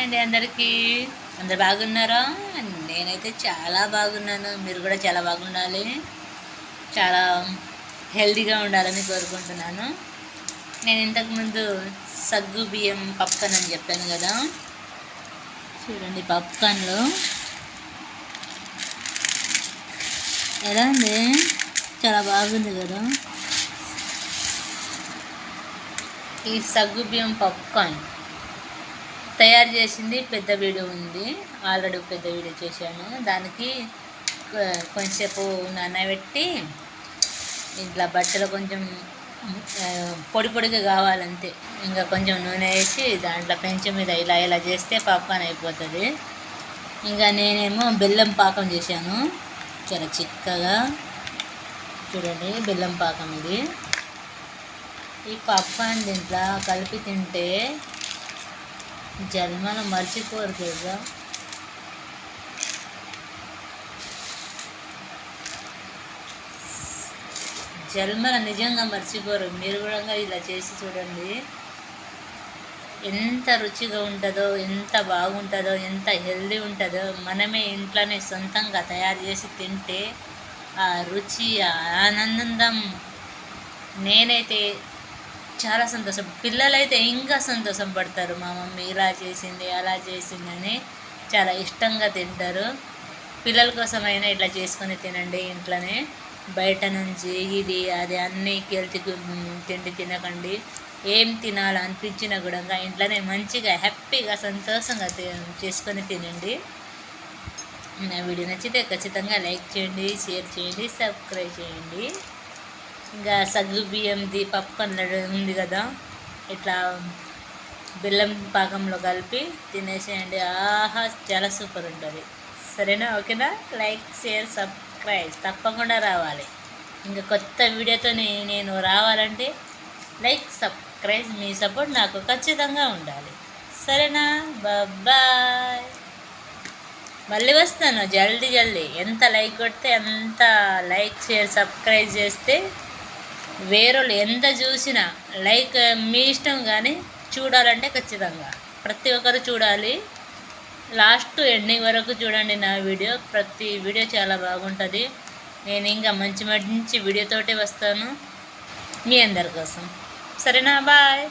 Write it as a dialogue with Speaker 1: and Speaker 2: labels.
Speaker 1: అండి అందరికీ. అందరు బాగున్నారా? నేనైతే చాలా బాగున్నాను. మీరు కూడా చాలా బాగుండాలి, చాలా హెల్తీగా ఉండాలని కోరుకుంటున్నాను. నేను ఇంతకుముందు సగ్గు బియ్యం పప్కన్ అని చెప్పాను కదా, చూడండి పప్కన్లో ఎలా ఉంది, చాలా బాగుంది కదా. ఈ సగ్గు బియ్యం పప్కార్న్ తయారు చేసింది పెద్ద వీడియో ఉంది, ఆల్రెడీ పెద్ద వీడియో చేశాను. దానికి కొంచెంసేపు నానబెట్టి ఇట్లా బట్టలు కొంచెం పొడి పొడిగా కావాలంతే, ఇంకా కొంచెం నూనె వేసి దాంట్లో పెంచు మీద ఇలా ఇలా చేస్తే పాప్కార్న్ అయిపోతుంది. ఇంకా నేనేమో బెల్లం పాకం చేశాను, చాలా చిక్కగా. చూడండి బెల్లం పాకం ఇది. ఈ పాప్కార్న్ దీంట్లో కలిపి తింటే జన్మలో మర్చిపోరు కదా. జన్మలో నిజంగా మర్చిపోరు. మీరు కూడా ఇలా చేసి చూడండి, ఎంత రుచిగా ఉంటుందో, ఎంత బాగుంటుందో, ఎంత హెల్దీ ఉంటుందో. మనమే ఇంట్లోనే సొంతంగా తయారు చేసి తింటే ఆ రుచి, ఆ ఆనందం, నేనైతే చాలా సంతోషం. పిల్లలైతే ఇంకా సంతోషం పడతారు, మా మమ్మీ ఇలా చేసింది అలా చేసిందని చాలా ఇష్టంగా తింటారు. పిల్లల కోసమైనా ఇట్లా చేసుకొని తినండి ఇంట్లోనే. బయట నుంచి ఇది అది అన్నీ కెల్తి తిండి తినకండి. ఏం తినాలనిపించినా కూడా ఇంట్లోనే మంచిగా హ్యాపీగా సంతోషంగా చేసుకొని తినండి. నా వీడియో నచ్చితే ఖచ్చితంగా లైక్ చేయండి, షేర్ చేయండి, సబ్స్క్రైబ్ చేయండి. ఇంకా సగ్గు బియ్యంది పప్పు ఉంది కదా, ఇట్లా బెల్లం పాకంలో కలిపి తినేసేయండి. ఆహా, చాలా సూపర్ ఉంటుంది. సరేనా? ఓకేనా? లైక్ షేర్ సబ్స్క్రైబ్ తప్పకుండా రావాలి. ఇంకా కొత్త వీడియోతో నేను రావాలంటే లైక్ సబ్స్క్రైబ్, మీ సపోర్ట్ నాకు ఖచ్చితంగా ఉండాలి. సరేనా? బాయ్. మళ్ళీ వస్తాను జల్దీ. ఎంత లైక్ కొడితే అంత లైక్ షేర్ సబ్స్క్రైబ్ చేస్తే వేరేళ్ళు ఎంత చూసినా లైక్ మీ ఇష్టం, కానీ చూడాలంటే ఖచ్చితంగా ప్రతి ఒక్కరు చూడాలి. లాస్ట్ ఎండింగ్ వరకు చూడండి నా వీడియో. ప్రతి వీడియో చాలా బాగుంటుంది. నేను ఇంకా మంచి మంచి వీడియోతోటే వస్తాను మీ అందరి కోసం. సరేనా? బాయ్.